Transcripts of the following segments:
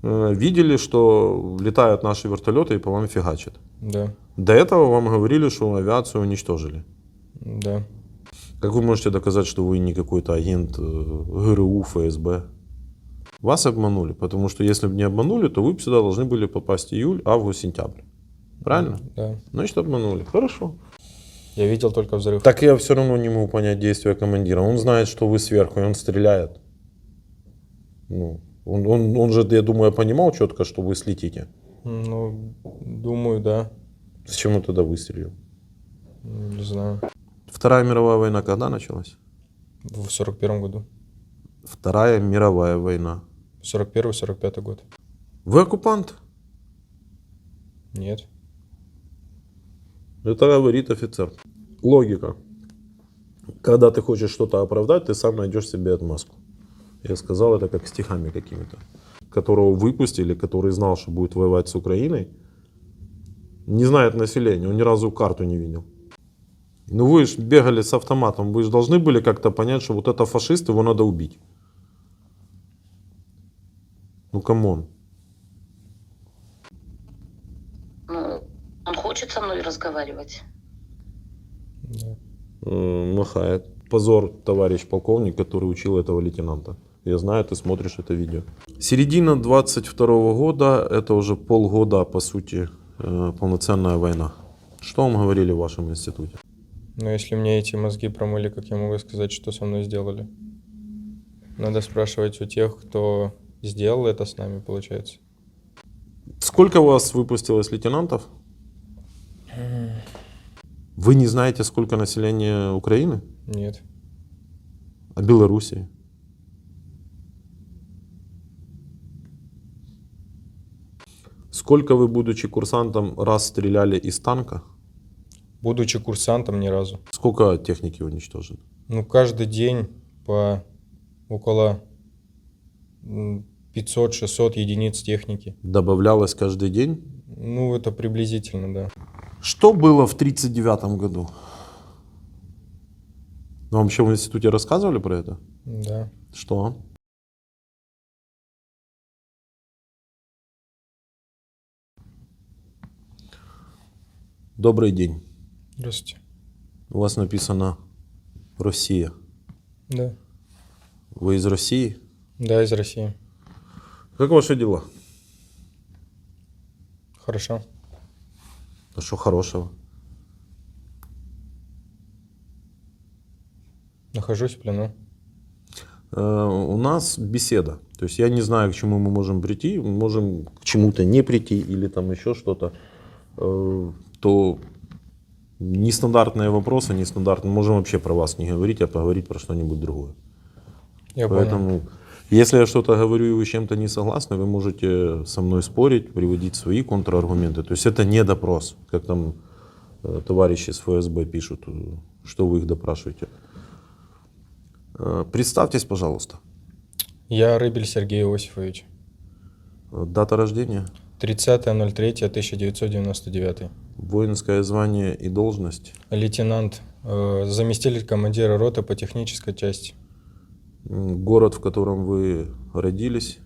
видели, что летают наши вертолеты и по вам фигачат. Да, До этого вам говорили, что авиацию уничтожили. да. Как вы можете доказать, что вы не какой-то агент ГРУ, ФСБ? Вас обманули, потому что если бы не обманули, то вы бы сюда должны были попасть июль, август, сентябрь. Правильно? Да. Значит, обманули. Хорошо. Я видел только взрыв. Так я все равно не могу понять действия командира. Он знает, что вы сверху, и он стреляет. Ну, он же, я думаю, понимал четко, что вы слетите. Ну, думаю, да. Зачем он тогда выстрелил? Не знаю. Вторая мировая война когда началась? В 41-м году. Вторая мировая война. 41-45 год. Вы оккупант? Нет. Это говорит офицер. Логика. Когда ты хочешь что-то оправдать, ты сам найдешь себе отмазку. Я сказал это как стихами какими-то. Которого выпустили, который знал, что будет воевать с Украиной. Не знает населения, он ни разу карту не видел. Ну вы же бегали с автоматом, вы же должны были как-то понять, что вот это фашист, его надо убить. Ну камон. Ну, он хочет со мной разговаривать. Да. Махает. Позор, товарищ полковник, который учил этого лейтенанта. Я знаю, ты смотришь это видео. Середина 22 года, это уже полгода, по сути, полноценная война. Что вам говорили в вашем институте? Но если мне эти мозги промыли, как я могу сказать, что со мной сделали? Надо спрашивать у тех, кто сделал это с нами, получается. Сколько у вас выпустилось лейтенантов? Вы не знаете, сколько населения Украины? Нет. А Белоруссии? Сколько вы, будучи курсантом, раз стреляли из танка? Будучи курсантом, ни разу. Сколько техники уничтожено? Ну, каждый день по около 500-600 единиц техники. Добавлялось каждый день? Ну, это приблизительно, да. Что было в 1939 году? Вам вообще в институте рассказывали про это? Да. Что? Добрый день. Здравствуйте. У вас написано «Россия». Да. Вы из России? Да, из России. Как ваши дела? Хорошо. А что хорошего? Нахожусь в плену. У нас беседа. То есть я не знаю, к чему мы можем прийти. Мы можем к чему-то не прийти или там еще что-то. То нестандартные вопросы, нестандартные. Можем вообще про вас не говорить, а поговорить про что-нибудь другое. Я Поэтому, понял. если я что-то говорю и вы с чем-то не согласны, вы можете со мной спорить, приводить свои контраргументы. То есть это не допрос, как там товарищи с ФСБ пишут, что вы их допрашиваете. Представьтесь, пожалуйста. Я Рыбель Сергей Иосифович. Дата рождения, 30.03.1999. воинское звание и должность, Лейтенант, заместитель командира роты по технической части. город, в котором вы родились,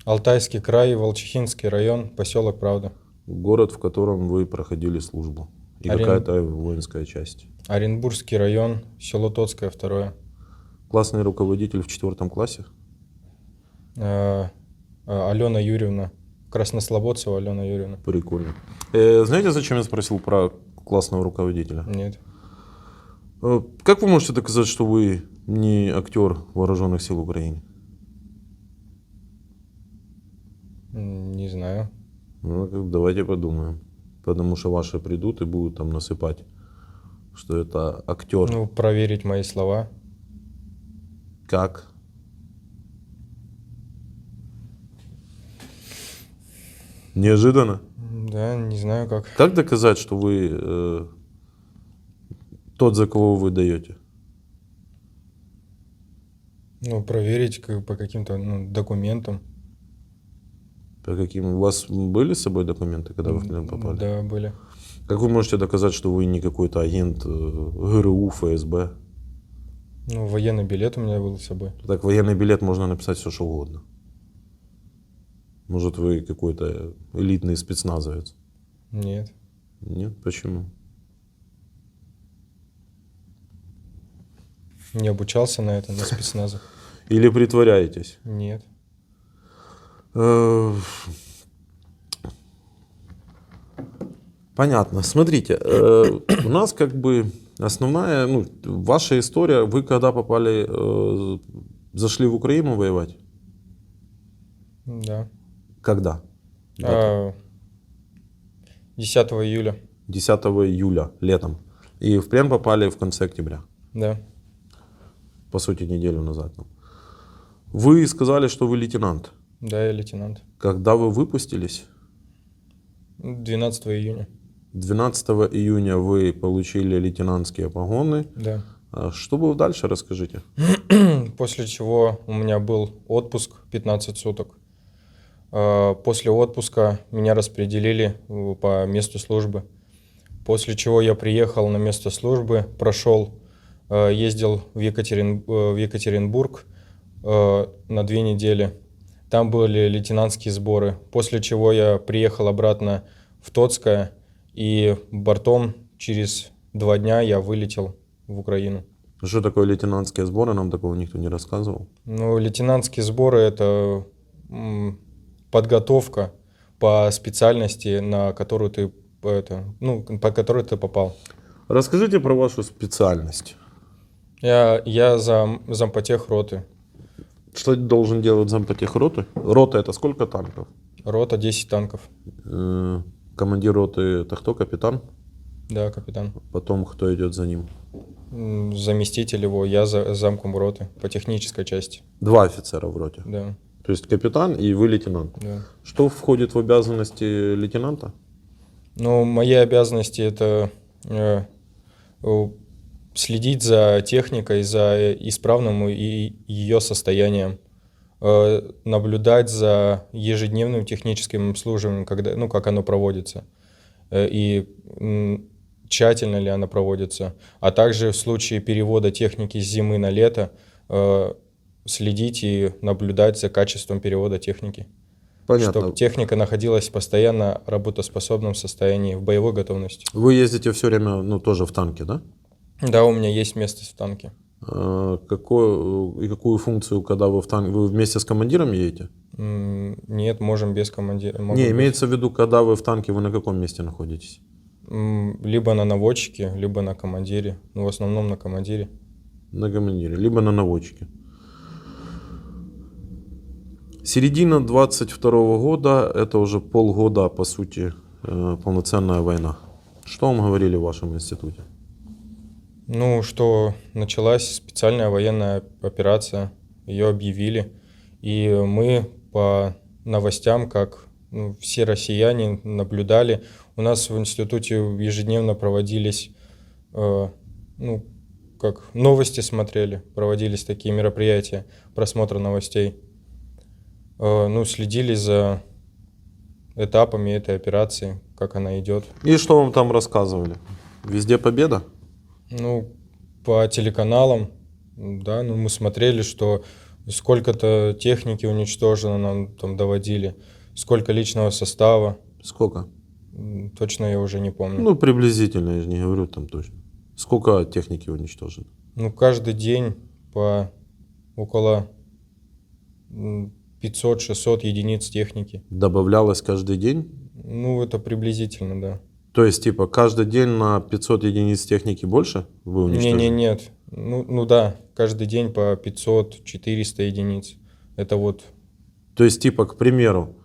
Алтайский край, Волчихинский район, поселок Правда. город, в котором вы проходили службу и какая-то воинская часть. Оренбургский район, село Тотское, 2. Классный руководитель в 4 классе. Алена Юрьевна. Краснослободцева Алена Юрьевна. Прикольно. Знаете, зачем я спросил про классного руководителя? Нет. Как вы можете доказать, что вы не актер вооруженных сил Украины? Не знаю. Ну, давайте подумаем. Потому что ваши придут и будут там насыпать, что это актер. Ну, проверить мои слова. Как? Неожиданно. Да, не знаю как. Как доказать, что вы тот, за кого вы даете? Ну, проверить по каким-то документам. По каким? У вас были с собой документы, когда вы в плен попали? Да, были. Как вы можете доказать, что вы не какой-то агент ГРУ, ФСБ? Ну, военный билет у меня был с собой. Так, военный билет можно написать все, что угодно. Может, вы какой-то элитный спецназовец? Нет. Нет? Почему? Не обучался на это, на спецназах. Или притворяетесь? Нет. Э, Понятно. Смотрите, у нас как бы основная, ну, ваша история, вы когда попали, зашли в Украину воевать? Да. Когда? Дата. 10 июля. 10 июля, летом. И в плен попали в конце октября. Да. По сути, неделю назад. Вы сказали, что вы лейтенант. Да, я лейтенант. Когда вы выпустились? 12 июня. 12 июня вы получили лейтенантские погоны. Да. А что было дальше, расскажите. После чего у меня был отпуск 15 суток. После отпуска меня распределили по месту службы. После чего я приехал на место службы, ездил в Екатеринбург на 2 недели. Там были лейтенантские сборы. После чего я приехал обратно в Тоцкое, и бортом через 2 дня я вылетел в Украину. Что такое лейтенантские сборы? Нам такого никто не рассказывал. Ну, лейтенантские сборы — это подготовка по специальности, на которую ты, по которой ты попал. Расскажите про вашу специальность. Я зампотех роты. Что должен делать зампотех роты? Рота — это сколько танков? Рота 10 танков. Командир роты — это кто? Капитан? Да, капитан. Потом кто идет за ним? Заместитель его, я замком роты по технической части. 2 офицера в роте. Да, То есть капитан и вы лейтенант. да. Что входит в обязанности лейтенанта? Ну, мои обязанности — это следить за техникой, за исправным ее состоянием, наблюдать за ежедневным техническим обслуживанием, как оно проводится, и тщательно ли оно проводится, а также в случае перевода техники с зимы на лето следить и наблюдать за качеством перевода техники. Понятно. Чтобы техника находилась в постоянно работоспособном состоянии, в боевой готовности. Вы ездите все время, ну, тоже в танке, да? Да, у меня есть место в танке. Какую функцию, когда вы в танке, вы вместе с командиром едете? Нет, можем без командира. Не, имеется в виду, когда вы в танке, вы на каком месте находитесь? Либо на наводчике, либо на командире. Ну, в основном на командире. На командире, либо на наводчике. Середина 22 года, это уже полгода, по сути, полноценная война. Что вам говорили в вашем институте? Ну, что началась специальная военная операция, ее объявили, и мы по новостям, как все россияне, наблюдали. У нас в институте ежедневно проводились, как новости смотрели, проводились такие мероприятия, просмотра новостей. Следили за этапами этой операции, как она идет. И что вам там рассказывали? Везде победа? Ну, по телеканалам, да, мы смотрели, что сколько-то техники уничтожено, нам там доводили, сколько личного состава. Сколько? Точно я уже не помню. Ну, приблизительно, я же не говорю там точно. Сколько техники уничтожено? Ну, каждый день по около 500-600 единиц техники. Добавлялось каждый день? Ну, это приблизительно, да. То есть, типа, каждый день на 500 единиц техники больше вы уничтожили? Нет. Ну да, каждый день по 500-400 единиц. Это вот... То есть, типа, к примеру,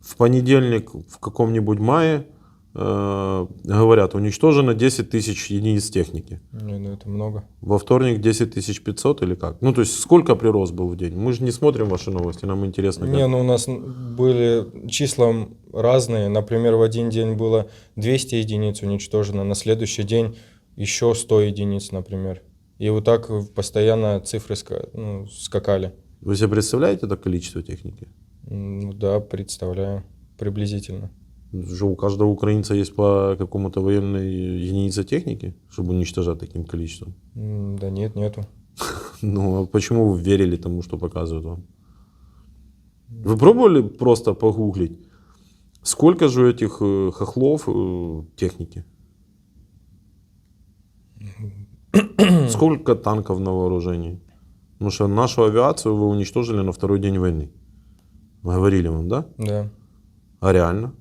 в понедельник в каком-нибудь мае говорят, уничтожено 10 тысяч единиц техники. Нет, это много. Во вторник 10 500 или как? Ну, то есть, сколько прирост был в день? Мы же не смотрим ваши новости, нам интересно. Не, у нас были числа разные. Например, в один день было 200 единиц уничтожено, на следующий день еще 100 единиц, например. И вот так постоянно цифры скакали. Вы себе представляете это количество техники? Ну да, представляю. Приблизительно. Что у каждого украинца есть по какому-то военной единице техники, чтобы уничтожать таким количеством? Да нет, нету. Ну, а почему вы верили тому, что показывают вам? Вы пробовали просто погуглить, сколько же у этих хохлов техники? Сколько танков на вооружении? Потому что нашу авиацию вы уничтожили на второй день войны. Говорили вам, да? Да. А реально?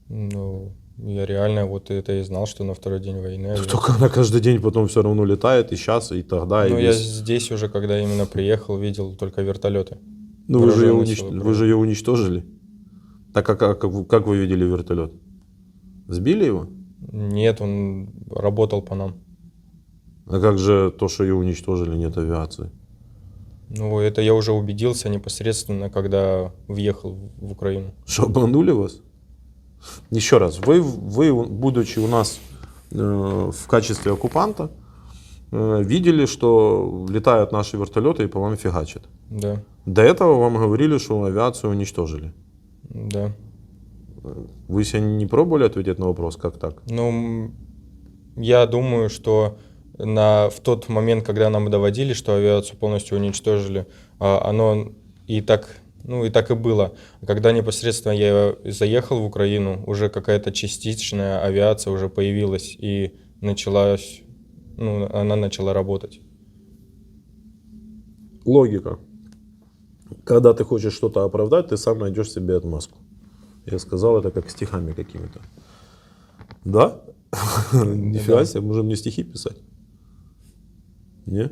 Ну, я реально вот это и знал, что на второй день войны. Только она каждый день потом все равно летает, и сейчас, и тогда, и Ну, я весь. здесь уже, когда именно приехал, видел только вертолеты. Ну, вы же, вооруженные силы вы же ее уничтожили. Так как вы видели вертолет? Сбили его? Нет, он работал по нам. А как же то, что ее уничтожили, нет авиации? Ну, это я уже убедился непосредственно, когда въехал в Украину. Что, обманули вас? Еще раз, вы будучи у нас в качестве оккупанта, видели, что летают наши вертолеты и по вам фигачат. Да, До этого вам говорили, что авиацию уничтожили. да. Вы себе не пробовали ответить на вопрос, как так? Ну, я думаю, что в тот момент, когда нам доводили, что авиацию полностью уничтожили, оно и так, ну, и так и было. Когда непосредственно я заехал в Украину, уже какая-то частичная авиация уже появилась и началась, ну, она начала работать. Логика. Когда ты хочешь что-то оправдать, ты сам найдешь себе отмазку. Я сказал это как стихами какими-то. Да? Нифига себе, можем мне стихи писать? Не?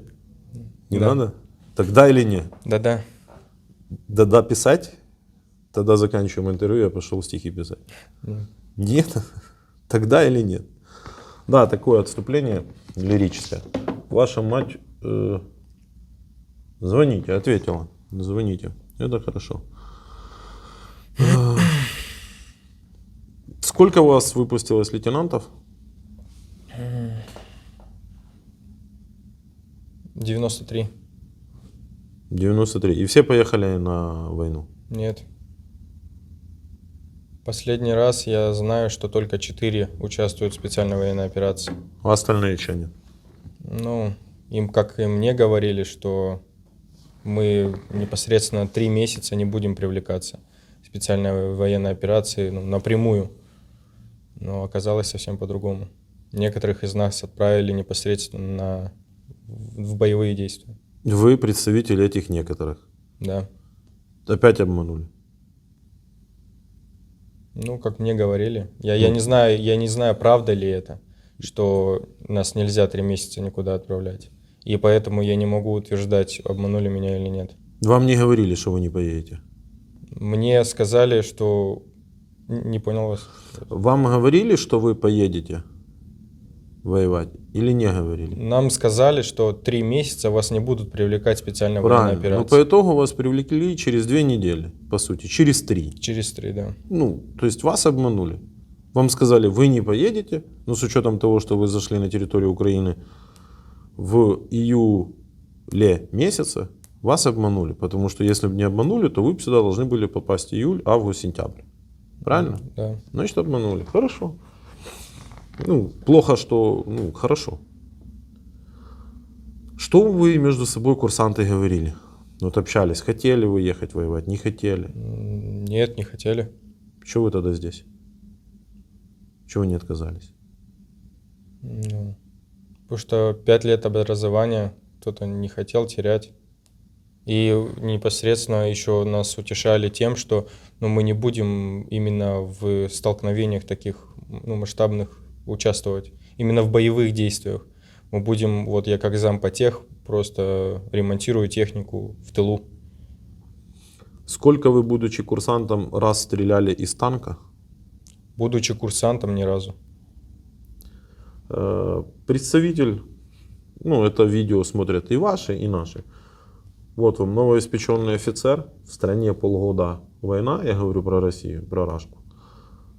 Не Да. надо? Тогда или не? Да-да. Да-да писать? Тогда заканчиваем интервью, я пошел стихи писать. Нет? Тогда или нет? Да, такое отступление лирическое. Ваша мать... звоните, ответила. Звоните. Это хорошо. Сколько у вас выпустилось лейтенантов? 93. 93. И все поехали на войну? Нет. Последний раз я знаю, что только 4 участвуют в специальной военной операции. А остальные еще нет? Ну, им, как и мне говорили, что мы непосредственно 3 месяца не будем привлекаться в специальной военной операции, ну, напрямую. Но оказалось совсем по-другому. Некоторых из нас отправили непосредственно в боевые действия. Вы представитель этих некоторых. Да. Опять обманули. Ну, как мне говорили. Я не знаю, правда ли это, что нас нельзя 3 месяца никуда отправлять. И поэтому я не могу утверждать, обманули меня или нет. Вам не говорили, что вы не поедете? Мне сказали, что... Не понял вас. Вам говорили, что вы поедете воевать? Или не говорили? Нам сказали, что 3 месяца вас не будут привлекать в специальной военной Правильно. Но операции. по итогу вас привлекли через 2 недели, по сути, через 3. Через 3, да. Ну, то есть вас обманули. Вам сказали, вы не поедете, но с учетом того, что вы зашли на территорию Украины в июле месяце, вас обманули. Потому что если бы не обманули, то вы бы сюда должны были попасть июль, август, сентябрь. Правильно? Да. Значит, обманули. Хорошо. Ну, плохо, что... Ну, хорошо. Что вы между собой, курсанты, говорили? Вот общались. Хотели вы ехать воевать? Не хотели? Нет, не хотели. Чего вы тогда здесь? Чего не отказались? Ну, потому что 5 лет образования кто-то не хотел терять. И непосредственно еще нас утешали тем, что мы не будем именно в столкновениях таких масштабных участвовать, именно в боевых действиях. Мы будем, вот я как зампотех, просто ремонтирую технику в тылу. Сколько вы, будучи курсантом, раз стреляли из танка? Будучи курсантом, ни разу. Представитель, ну это видео смотрят и ваши, и наши. Вот вам новоиспеченный офицер, в стране полгода война, я говорю про Россию, про Рашку.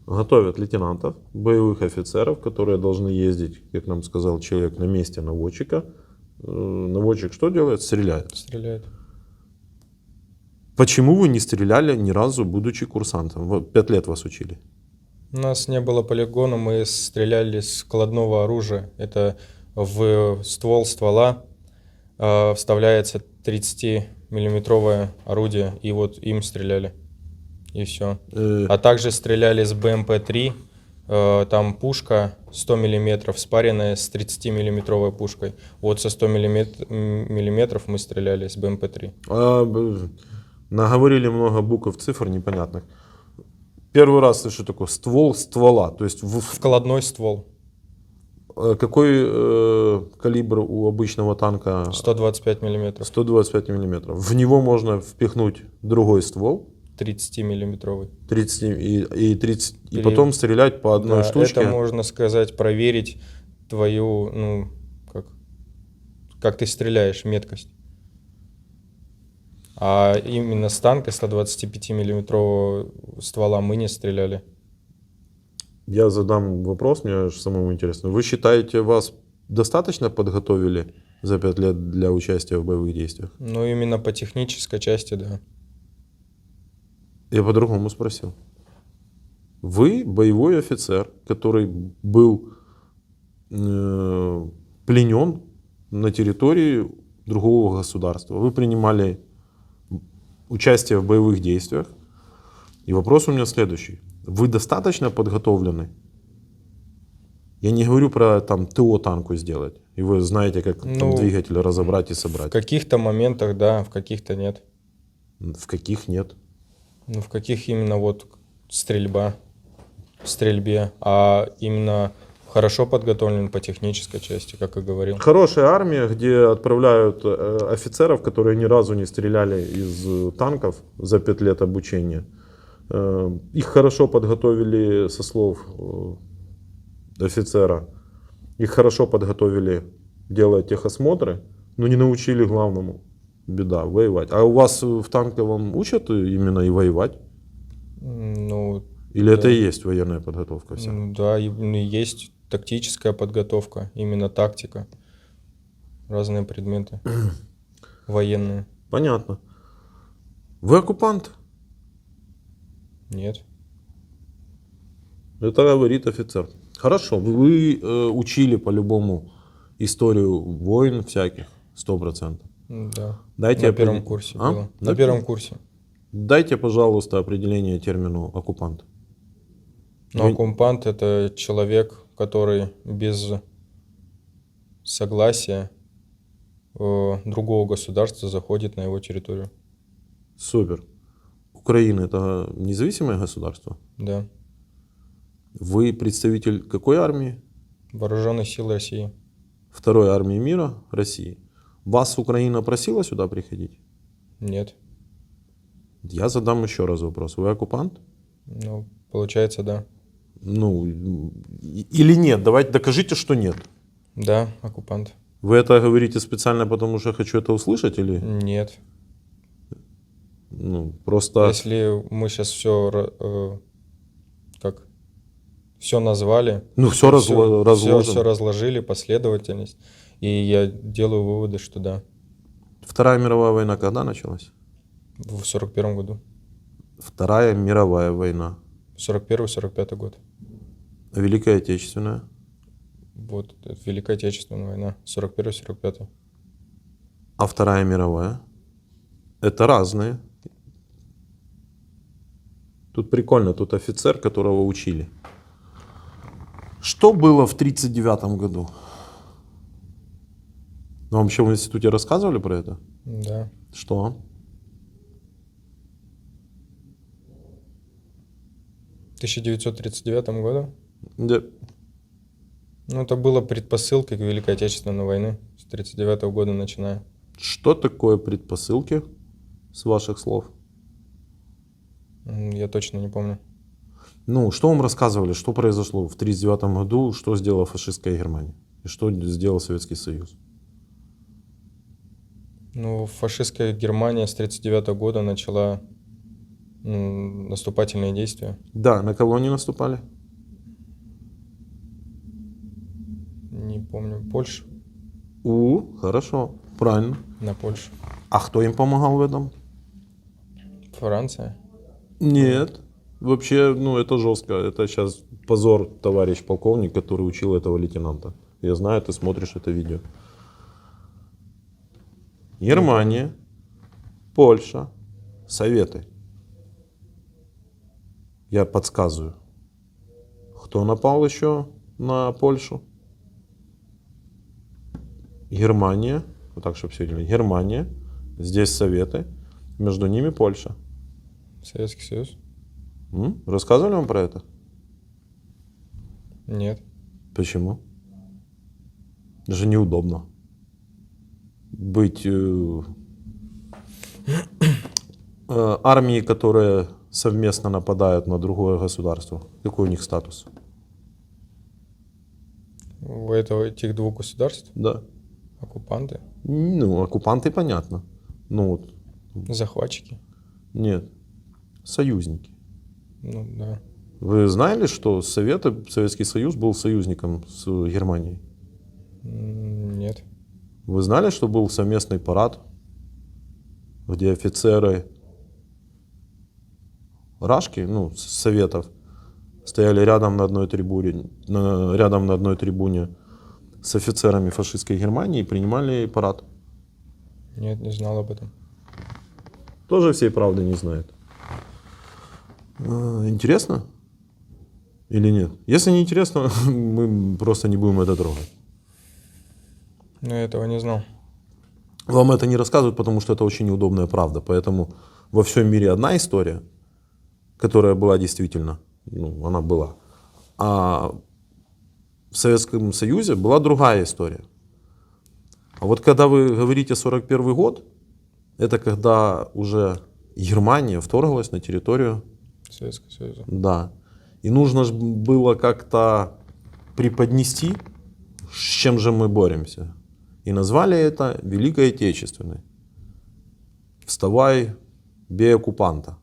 Готовят лейтенантов, боевых офицеров, которые должны ездить, как нам сказал человек, на месте наводчика. Наводчик что делает? Стреляет. Стреляет. Почему вы не стреляли ни разу, будучи курсантом? 5 лет вас учили. У нас не было полигона, мы стреляли с складного оружия. Это в ствол ствола вставляется 30-миллиметровое орудие, и вот им стреляли. И все. А также стреляли с БМП-3, там пушка 100 миллиметров, спаренная с 30-миллиметровой пушкой. Вот со 100 миллиметров мы стреляли с БМП-3. Наговорили много букв, цифр непонятных. Первый раз слышу такое ствол ствола. То есть Вкладной ствол. Какой калибр у обычного танка? 125 миллиметров. 125 миллиметров. В него можно впихнуть другой ствол. 30-миллиметровый. 30 и 30, и потом стрелять по одной Да, штучке. это можно сказать, проверить твою, ну, как ты стреляешь, меткость. А именно с танка 125-миллиметрового ствола мы не стреляли. Я задам вопрос, мне аж самому интересно. Вы считаете, вас достаточно подготовили за 5 лет для участия в боевых действиях? Ну, именно по технической части, да. Я по-другому спросил. Вы боевой офицер, который был пленен на территории другого государства. Вы принимали участие в боевых действиях. И вопрос у меня следующий. Вы достаточно подготовлены? Я не говорю про там ТО танку сделать. И вы знаете, как там двигатель разобрать и собрать. В каких-то моментах, да, в каких-то нет. В каких нет? Ну, в каких именно вот стрельба, в стрельбе, а именно хорошо подготовлен по технической части, как и говорил. Хорошая армия, где отправляют офицеров, которые ни разу не стреляли из танков за 5 лет обучения. Их хорошо подготовили, со слов офицера, их хорошо подготовили, делая техосмотры, но не научили главному. Беда, воевать. А у вас в танковом учат именно и воевать? Ну, Или да. это и есть военная подготовка вся? Ну, да, есть тактическая подготовка, именно тактика. Разные предметы военные. Понятно. Вы оккупант? Нет. Это говорит офицер. Хорошо, вы учили по-любому историю войн всяких, 100%. Да. Дайте На первом курсе было. На первом курсе. Дайте, пожалуйста, определение термину оккупант. Но оккупант — это человек, который без согласия другого государства заходит на его территорию. Супер. Украина — это независимое государство? Да. Вы представитель какой армии? Вооруженные силы России. Второй армии мира России. Вас Украина просила сюда приходить? Нет. Я задам еще раз вопрос. Вы оккупант? Ну, получается, да. Ну, или нет? Давайте докажите, что нет. Да, оккупант. Вы это говорите специально, потому что хочу это услышать, или? Нет. Ну, просто... Если мы сейчас все назвали, Ну, все разложено. все разложили, последовательность, и я делаю выводы, что да. Вторая мировая война когда началась? В 41 году. Вторая мировая война. 41-45 год. Великая Отечественная. Вот, это Великая Отечественная война. 41-45. А Вторая мировая? Это разные. Тут прикольно, тут офицер, которого учили. Что было в 1939 году? Вам вообще в институте рассказывали про это? Да. Что? В 1939 году? Да. Ну, это было предпосылкой к Великой Отечественной войны. С 1939 года начиная. Что такое предпосылки, с ваших слов? Я точно не помню. Ну, что вам рассказывали, что произошло в 1939 году, что сделала фашистская Германия? И что сделал Советский Союз? Ну, фашистская Германия с 1939 года начала наступательные действия. Да, на кого они наступали? Не помню. Польша? Хорошо, правильно. На Польшу. А кто им помогал в этом? Франция? Нет. Вообще, ну это жестко. Это сейчас позор, товарищ полковник, который учил этого лейтенанта. Я знаю, ты смотришь это видео. Германия, Польша, Советы. Я подсказываю. Кто напал еще на Польшу? Германия. Вот так, чтобы все видели. Германия. Здесь Советы. Между ними Польша. Советский Союз? Рассказывали вам про это? Нет. Почему? Это же неудобно. Быть армией, которые совместно нападают на другое государство. Какой у них статус? У этих двух государств Да. оккупанты, Ну, оккупанты понятно. Ну вот, захватчики. нет. Союзники. Ну да. Вы знали, что Советский Союз был союзником с Германией? Нет. Вы знали, что был совместный парад, где офицеры Рашки, ну, Советов, стояли рядом на одной трибуне с офицерами фашистской Германии и принимали парад? Нет, не знал об этом. Тоже всей правды не знает. Интересно? Или нет? Если не интересно, мы просто не будем это трогать. Но я этого не знал. Вам это не рассказывают, потому что это очень неудобная правда. Поэтому во всем мире одна история, которая была действительно, ну, она была. А в Советском Союзе была другая история. А вот когда вы говорите 41 год, это когда уже Германия вторглась на территорию. Советского Союза. Да. И нужно же было как-то преподнести, с чем же мы боремся. И назвали это Великой Отечественной. Вставай, бей оккупанта.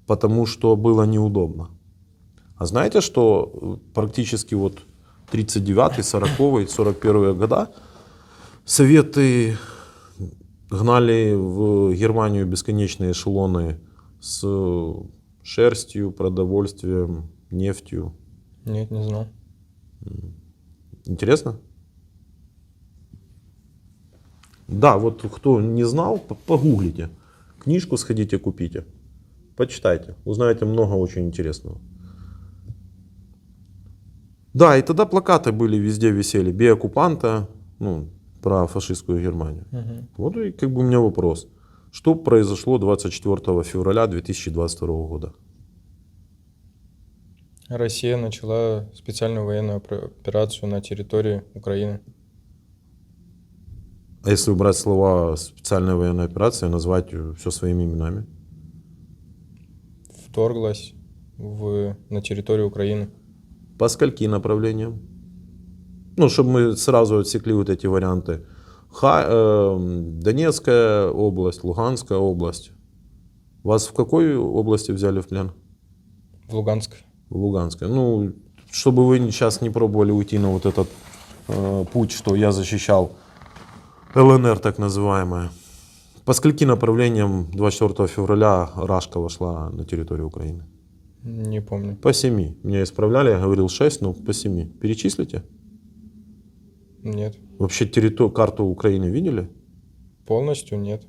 Потому что было неудобно. А знаете, что практически вот 39-й, 40-й, 41-е года Советы гнали в Германию бесконечные эшелоны с шерстью, продовольствием, нефтью. Нет, не знал. Интересно? Да, вот кто не знал, погуглите. Книжку сходите, купите. Почитайте. Узнаете много очень интересного. Да, и тогда плакаты были везде висели. Бей оккупанта, ну, про фашистскую Германию. Угу. Вот и как бы у меня вопрос. Что произошло 24 февраля 2022 года? Россия начала специальную военную операцию на территории Украины. А если убрать слова «специальная военная операция» и назвать все своими именами? Вторглась на территорию Украины. По скольки направлениям? Ну, чтобы мы сразу отсекли вот эти варианты. Донецкая область, Луганская область. Вас в какой области взяли в плен? В Луганск. В Луганской. Ну, чтобы вы сейчас не пробовали уйти на вот этот путь, что я защищал ЛНР, так называемая. По скольки направлениям 24 февраля Рашка вошла на территорию Украины? Не помню. По 7. Меня исправляли, я говорил 6, но по 7. Перечислите? Нет. Вообще карту Украины видели? Полностью нет.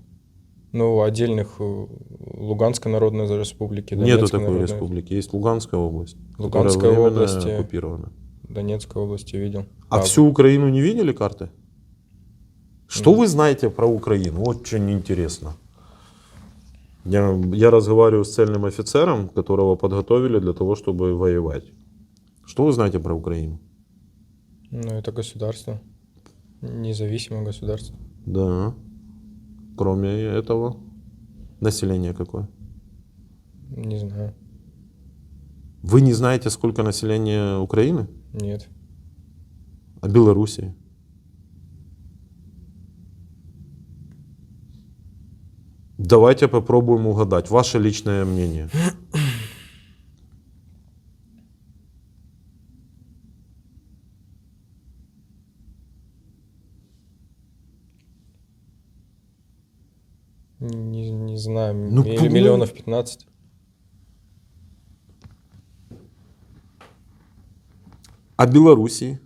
Ну, отдельных Луганской Народной Республики, Нету Донецкой такой Народной. республики. Есть Луганская область, Луганская которая временно область, оккупирована. Донецкой области видел. А всю Украину не видели карты? Что вы знаете про Украину? Очень интересно. Я разговариваю с цельным офицером, которого подготовили для того, чтобы воевать. Что вы знаете про Украину? Ну, это государство. Независимое государство. Да. Кроме этого, население какое? Не знаю. Вы не знаете, сколько населения Украины? Нет. А Белоруссии? Давайте попробуем угадать. Ваше личное мнение. Не знаю. Ну, Или миллионов 15. А Белоруссии?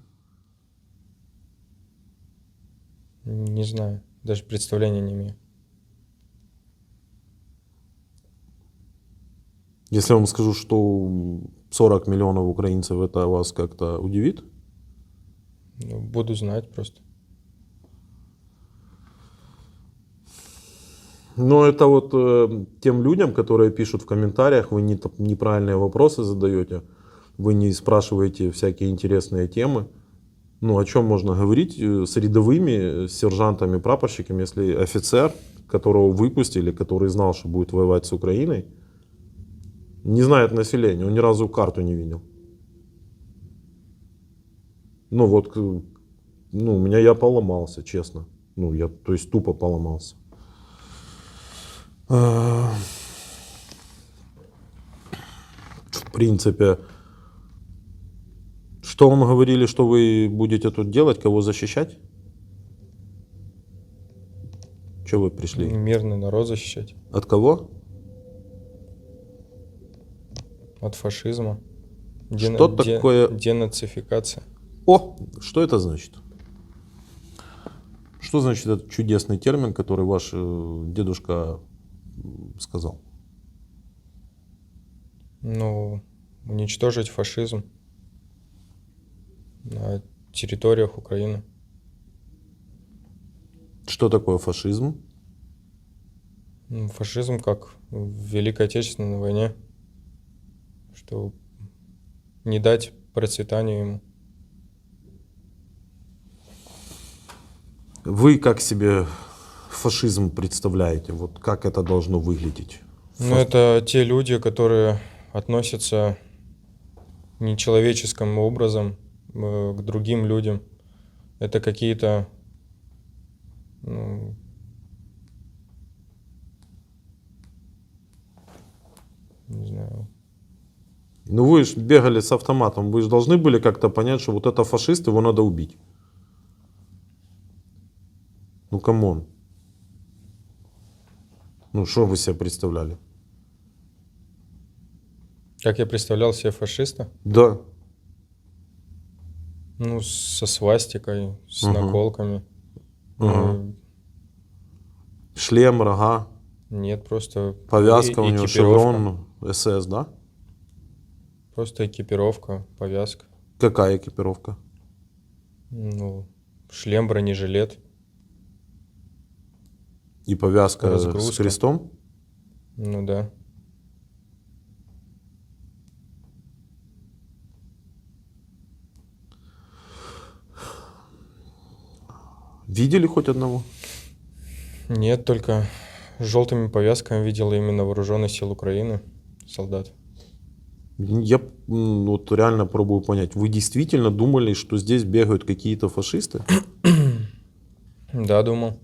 Не знаю, даже представления не имею. Если я вам скажу, что 40 миллионов украинцев, это вас как-то удивит? Ну, буду знать просто. Но это вот тем людям, которые пишут в комментариях, вы неправильные вопросы задаете, вы не спрашиваете всякие интересные темы. Ну, о чем можно говорить с рядовыми, с сержантами, прапорщиками, если офицер, которого выпустили, который знал, что будет воевать с Украиной, не знает населения, он ни разу карту не видел. Ну вот, ну, у меня я поломался, честно. Ну, я, то есть, тупо поломался. В принципе, что вам говорили, что вы будете тут делать, кого защищать? Что вы пришли? Мирный народ защищать От кого? от фашизма. Что такое- Денацификация. О, что это значит? Что значит этот чудесный термин, который ваш дедушка сказал? Ну, уничтожить фашизм на территориях Украины. Что такое фашизм? Ну, фашизм как в Великой Отечественной войне, что не дать процветанию ему. Вы как себе фашизм представляете? Вот как это должно выглядеть? Ну, это те люди, которые относятся нечеловеческим образом к другим людям. Это какие-то, ну, не знаю, Ну вы же бегали с автоматом, вы же должны были как-то понять, что вот это фашист, его надо убить. Ну камон. Ну что вы себе представляли? как я представлял себе фашиста. Да. Ну, со свастикой, с Мгм. наколками. Ага. Ну, Шлем, рога, нет, просто повязка у него, экипировка. шеврон, СС, да? Просто экипировка, повязка. Какая экипировка? Ну, шлем, бронежилет. И повязка с Разгрузка. крестом? Ну да. Видели хоть одного? Нет, только с желтыми повязками видел именно вооруженных сил Украины солдат. Я вот реально пробую понять. Вы действительно думали, что здесь бегают какие-то фашисты? Да, думал.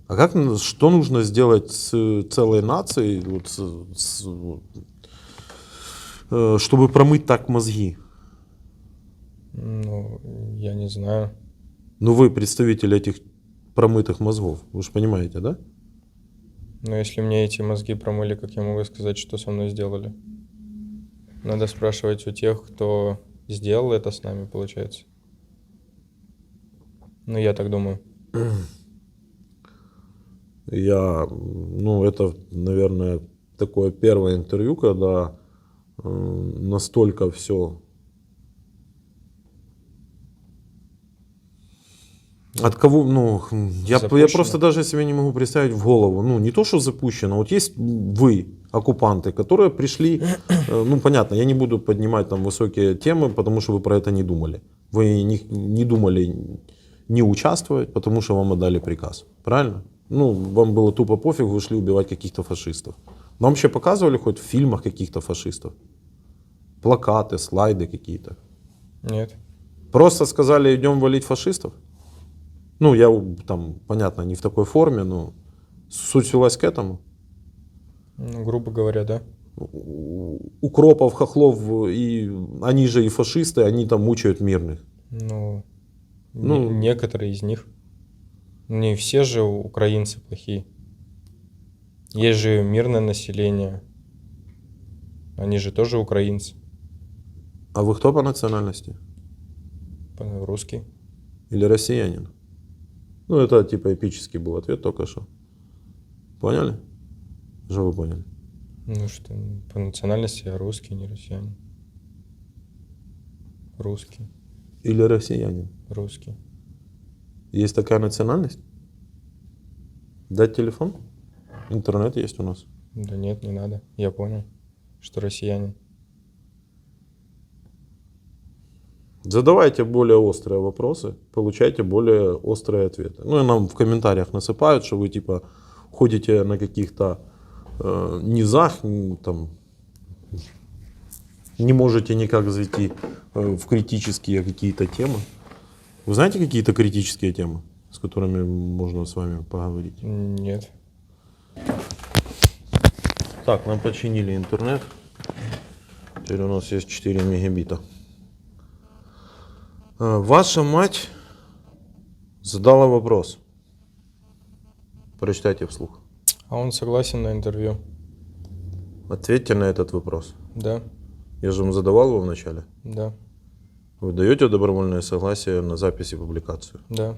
А как, что нужно сделать с целой нацией, вот, чтобы промыть так мозги? Ну, я не знаю. Ну вы представитель этих промытых мозгов, вы же понимаете, да? Но если мне эти мозги промыли, как я могу сказать, что со мной сделали? Надо спрашивать у тех, кто сделал это с нами, получается. Ну, я так думаю. Я, ну это, наверное, такое первое интервью, когда настолько все. От кого, ну, я Запущено. просто даже себе не могу представить в голову, ну, не то, что запущено, вот есть вы, оккупанты, которые пришли, ну, понятно, я не буду поднимать там высокие темы, потому что вы про это не думали. Вы не думали не участвовать, потому что вам отдали приказ, правильно? Ну, вам было тупо пофиг, вы шли убивать каких-то фашистов. Вам вообще показывали хоть в фильмах каких-то фашистов? Плакаты, слайды какие-то? Нет. Просто сказали, идем валить фашистов? Ну, я там, понятно, не в такой форме, но суть свелась к этому. Ну, грубо говоря, да. Укропов, хохлов, и они же и фашисты, они там мучают мирных. Ну, Ну. некоторые из них. Не все же украинцы плохие. Есть же мирное население. Они же тоже украинцы. А вы кто по национальности? Русские. Или россиянин? Ну, это типа эпический был ответ только что. Поняли? Что вы поняли? Ну что, по национальности я русский, не россиянин. Русский, Или россиянин? русский. Есть такая национальность? Дать телефон? Интернет есть у нас. Да нет, не надо. Я понял, что россиянин. Задавайте более острые вопросы, получайте более острые ответы. Ну и нам в комментариях насыпают, что вы типа ходите на каких-то низах, там, не можете никак зайти в критические какие-то темы. Вы знаете какие-то критические темы, с которыми можно с вами поговорить? Нет. Так, нам починили интернет. Теперь у нас есть 4 мегабита. Ваша мать задала вопрос. Прочитайте вслух. А он согласен на интервью? Ответьте на этот вопрос. Да, Я же вам задавал его вначале. да, Вы даете добровольное согласие на запись и публикацию? да.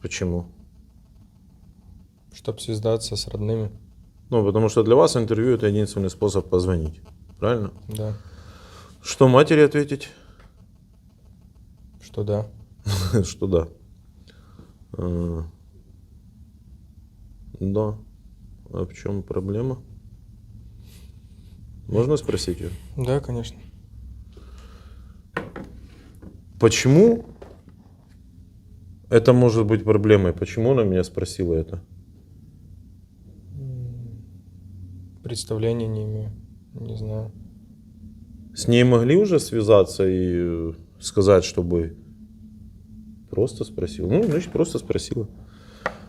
Почему? Чтоб связаться с родными. Ну, потому что для вас интервью — это единственный способ позвонить. Правильно? Да. Что матери ответить? Что да. Что да. Да. А в чем проблема? Можно спросить ее? Да, конечно. Почему это может быть проблемой? Почему она меня спросила это? Представления не имею. Не знаю. С ней могли уже связаться и сказать, чтобы просто спросила? Ну, значит, просто спросила.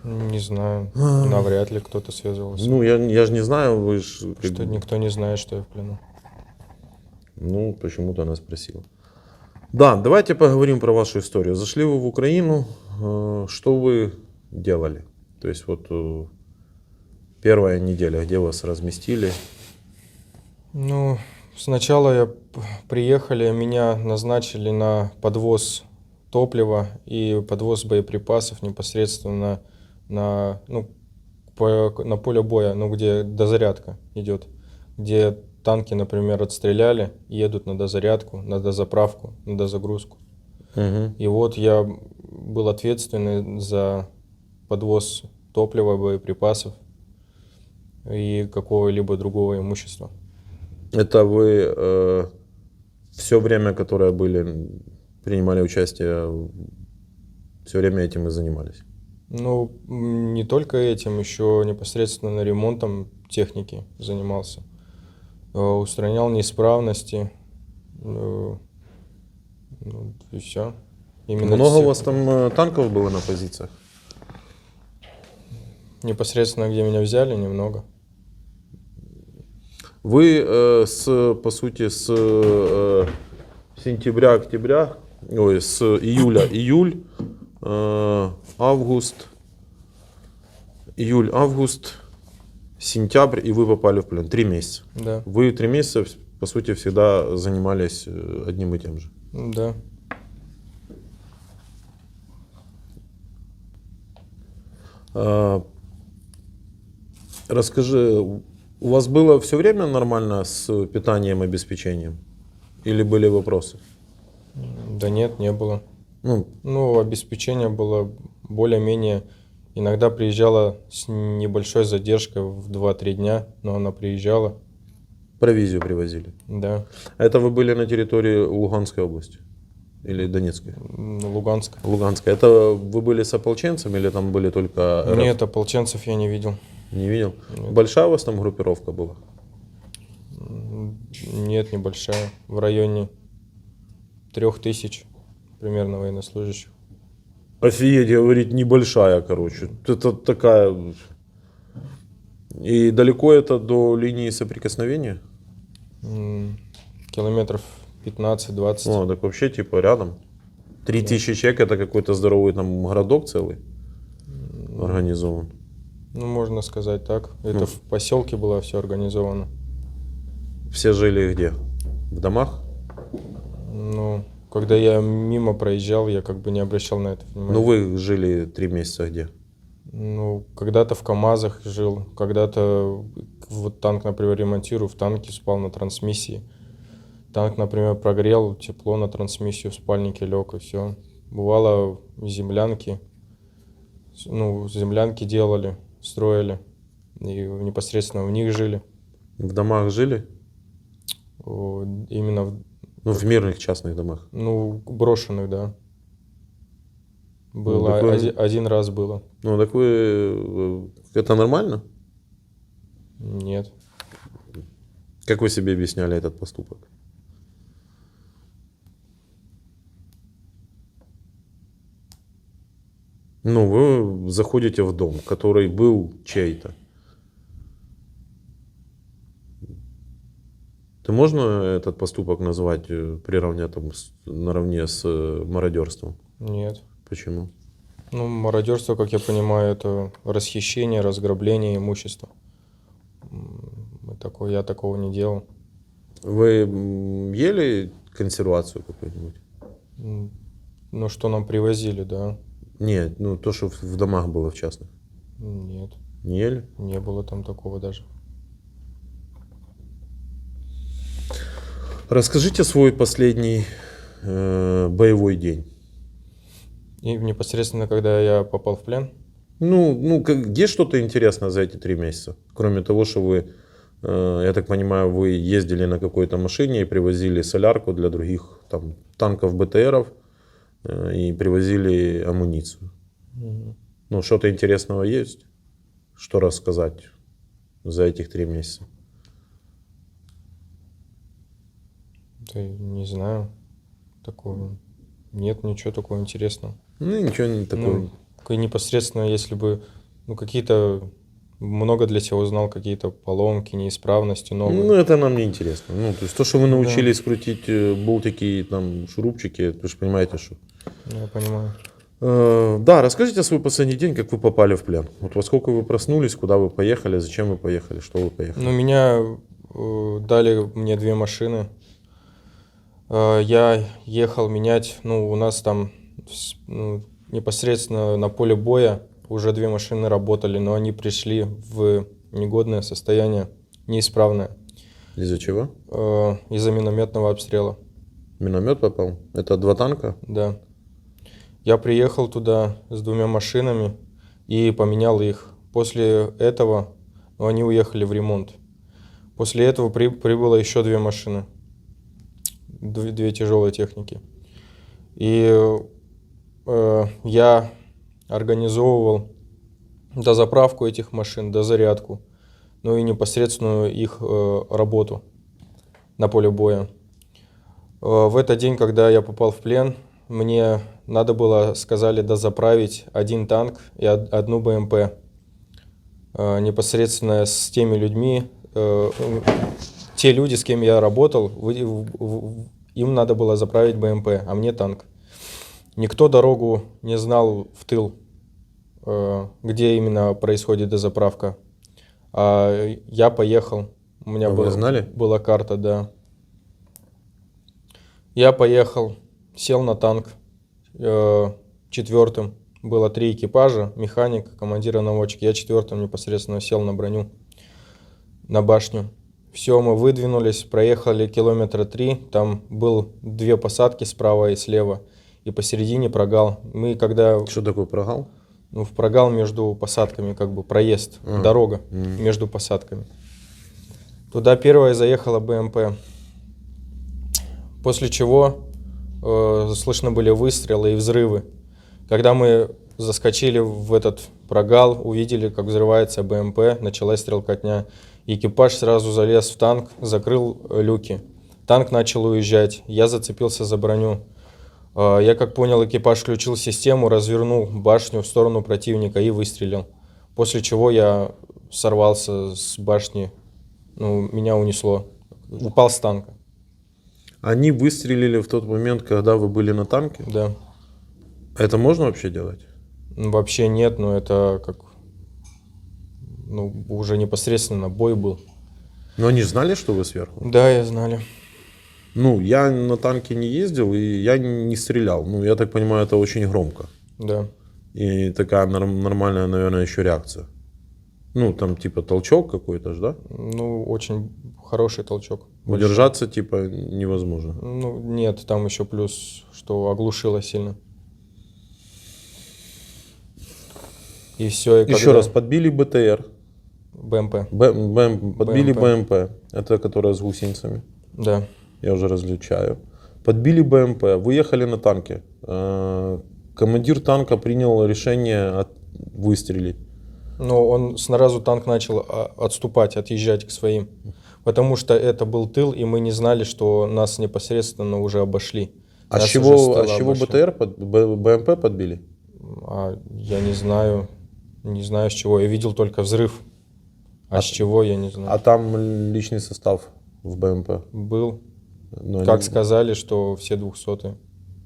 Не знаю. Навряд ли кто-то связывался. Ну, я же не знаю, вы же... Что никто не знает, что я в плену. Ну, почему-то она спросила. Да, давайте поговорим про вашу историю. Зашли вы в Украину, что вы делали? То есть вот первая неделя, где вас разместили? Ну, сначала приехали, меня назначили на подвоз топлива и подвоз боеприпасов непосредственно на поле боя, ну, где дозарядка идет, где танки, например, отстреляли, едут на дозарядку, на дозаправку, на дозагрузку. Угу. И вот я был ответственный за подвоз топлива, боеприпасов и какого-либо другого имущества. Это вы все время, которое принимали участие, все время этим и занимались? Ну, не только этим, еще непосредственно ремонтом техники занимался. Устранял неисправности. И все. Много у вас там танков было на позициях? Непосредственно, где меня взяли, немного. Вы, по сути, с сентября-октября, с июль, август, сентябрь, и вы попали в плен. 3 месяца. Да. Вы 3 месяца, по сути, всегда занимались одним и тем же. Да. Расскажи, у вас было все время нормально с питанием и обеспечением? Или были вопросы? Да нет, не было. Ну, Ну, обеспечение было более-менее. Иногда приезжала с небольшой задержкой в 2-3 дня, но она приезжала. провизию привозили. Да. Это вы были на территории Луганской области? Или Донецкой? Луганск. Луганская. Это вы были с ополченцами или там были только РФ? Нет, ополченцев я не видел. Не видел? Нет. Большая у вас там группировка была? Нет, небольшая. В районе 3000 примерно военнослужащих. Офигеть, говорит, небольшая, короче. Это такая... И далеко это до линии соприкосновения? Километров 15-20. О, так вообще типа рядом. 3000 человек, это какой-то здоровый там городок целый организован. Ну, можно сказать так. Это Ну. в поселке было все организовано. Все жили где? В домах? Ну, когда я мимо проезжал, я как бы не обращал на это внимания. Ну, вы жили 3 месяца где? Ну, когда-то в КАМАЗах жил, когда-то вот танк, например, ремонтирую, в танке спал на трансмиссии. Танк, например, прогрел, тепло на трансмиссию, в спальнике лег и все. Бывало землянки, ну, землянки делали, строили, и непосредственно в них жили. В домах жили? Именно, Ну, в мирных частных домах. ну, брошенных, да. Было, так вы- один раз было. Ну, так вы... Это нормально? Нет. Как вы себе объясняли этот поступок? Ну, вы заходите в дом, который был чей-то. Ты можно этот поступок назвать, приравнять наравне с мародерством? Нет. Почему? Ну, мародерство, как я понимаю, это расхищение, разграбление имущества. Я такого не делал. Вы ели консервацию какую-нибудь? Ну, что нам привозили, да? Нет, ну то, что в домах было в частных. Нет, Не ели? не было там такого даже. Расскажите свой последний боевой день. И непосредственно, когда я попал в плен, Где что-то интересное за эти 3 месяца? Кроме того, что вы, я так понимаю, вы ездили на какой-то машине и привозили солярку для других там, танков, БТРов и привозили амуницию. Ну, что-то интересного есть? Что рассказать за этих 3 месяца? да, не знаю, такого. Нет, ничего такого интересного. Ну, ничего не такого. Непосредственно, если бы, какие-то, много для себя узнал, какие-то поломки, неисправности новые. Ну, это нам не интересно. Ну, то есть то, что вы научились крутить болтики, там, шурупчики, вы же понимаете, что... Я понимаю. Да, расскажите свой последний день, как вы попали в плен. Вот во сколько вы проснулись, куда вы поехали, зачем вы поехали, что вы поехали? Ну, меня дали мне 2 машины. Я ехал менять, у нас там непосредственно на поле боя уже 2 машины работали, но они пришли в негодное состояние, неисправное, Из-за чего? из-за минометного обстрела. Миномет попал? Это 2 танка? Да. Я приехал туда с 2 машинами и поменял их. После этого они уехали в ремонт. После этого прибыло еще 2 машины. 2 тяжелые техники. И я организовывал дозаправку этих машин, дозарядку, ну и непосредственную их работу на поле боя. В этот день, когда я попал в плен, мне надо было, сказали, дозаправить 1 танк и 1 БМП. Непосредственно с теми людьми, те люди, с кем я работал, им надо было заправить БМП, а мне танк. Никто дорогу не знал в тыл, где именно происходит дозаправка. А я поехал. У меня вы знали? была карта, да. Я поехал, сел на танк 4-м. Было 3 экипажа, механик, командир и наводчик. Я 4-м непосредственно сел на броню, на башню. Все, мы выдвинулись, проехали километра 3. Там был 2 посадки справа и слева. И посередине прогал. Мы когда... Что такое прогал? в прогал между посадками, как бы проезд, дорога между посадками. Туда первая заехала БМП. После чего слышны были выстрелы и взрывы. Когда мы заскочили в этот прогал, увидели, как взрывается БМП, началась стрелкотня. Экипаж сразу залез в танк, закрыл люки. Танк начал уезжать. Я зацепился за броню. Я, как понял, экипаж включил систему, развернул башню в сторону противника и выстрелил. После чего я сорвался с башни, меня унесло. Упал с танка. Они выстрелили в тот момент, когда вы были на танке? Да. Это можно вообще делать? Вообще нет, но это как... уже непосредственно бой был. Но они же знали, что вы сверху? Да, я знали. Ну, я на танке не ездил, и я не стрелял. Ну, я так понимаю, это очень громко. Да. И такая нормальная, наверное, еще реакция. Ну, там типа толчок какой-то же, да? Ну, очень хороший толчок. Большой. Удержаться типа невозможно. Ну, нет, там еще плюс, что оглушило сильно. И все, и Еще раз, подбили БТР. БМП. Подбили БМП. БМП. Это которая с гусеницами. Да. Я уже различаю. Подбили БМП, выехали на танке. Командир танка принял решение выстрелить. Но он сразу танк начал отступать, отъезжать к своим. Потому что это был тыл, и мы не знали, что нас непосредственно уже обошли. А Нас с чего уже обошли. БТР, БМП подбили? Я не знаю. Не знаю с чего. Я видел только взрыв. А с чего, я не знаю. А там личный состав в БМП? Был. Но Как они- сказали, что все 200.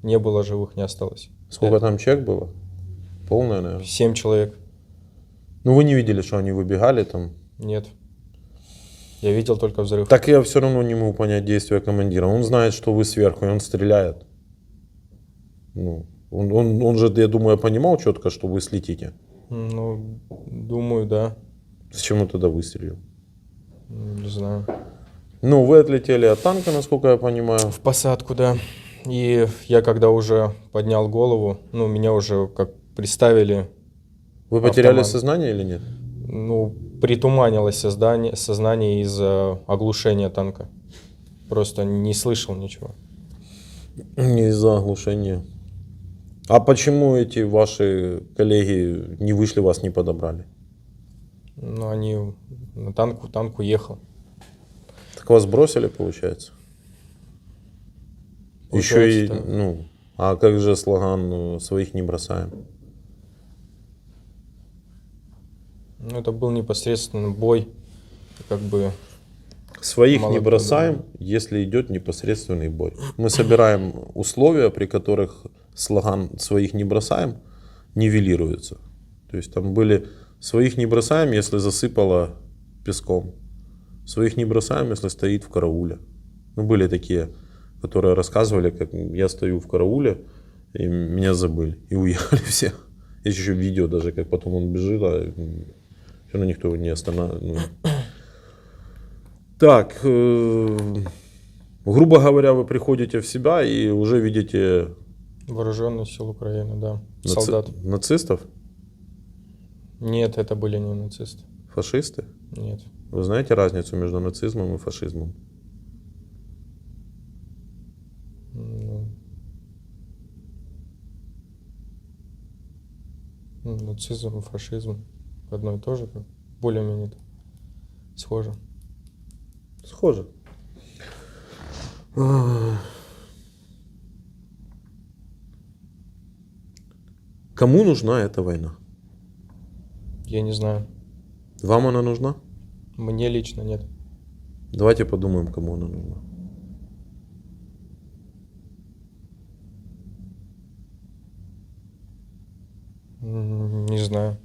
Не было живых, не осталось. Сколько там человек было? Полное, наверное. 7 человек. Ну вы не видели, что они выбегали там? Нет. Я видел только взрыв. Так я все равно не могу понять действия командира. Он знает, что вы сверху, и он стреляет. Ну, он же, я думаю, понимал четко, что вы слетите. Ну, думаю, да. Зачем он тогда выстрелил? Не знаю. Ну, вы отлетели от танка, насколько я понимаю. В посадку, да. И я когда уже поднял голову, ну, меня уже как представили, Вы потеряли автомат. сознание или нет? ну, притуманилось сознание из-за оглушения танка. Просто не слышал ничего. Не из-за оглушения. А почему эти ваши коллеги не вышли, вас не подобрали? Ну, они на танк уехал. Так вас бросили, получается? Еще и, Получается, да. ну, а как же слоган «своих не бросаем»? Ну, это был непосредственно бой, как бы. Своих не Молодой, бросаем, если идет непосредственный бой. Мы собираем условия, при которых слоган «своих не бросаем» нивелируется. То есть там были «своих не бросаем, если засыпало песком», «своих не бросаем, если стоит в карауле». Ну, были такие, которые рассказывали, как я стою в карауле, и меня забыли, и уехали все. Есть еще видео даже, как потом он бежит, а все равно никто его не останавливает. Так, грубо говоря, вы приходите в себя и уже видите Вооруженные силы Украины, да. Солдат. нацистов, Нет, это были не нацисты. фашисты. Нет. Вы знаете разницу между нацизмом и фашизмом? Ну, нацизм и фашизм одно и то же, как более-менее схоже. Схоже. Кому нужна эта война? Я не знаю. Вам она нужна? Мне лично нет. Давайте подумаем, кому она нужна. Не знаю.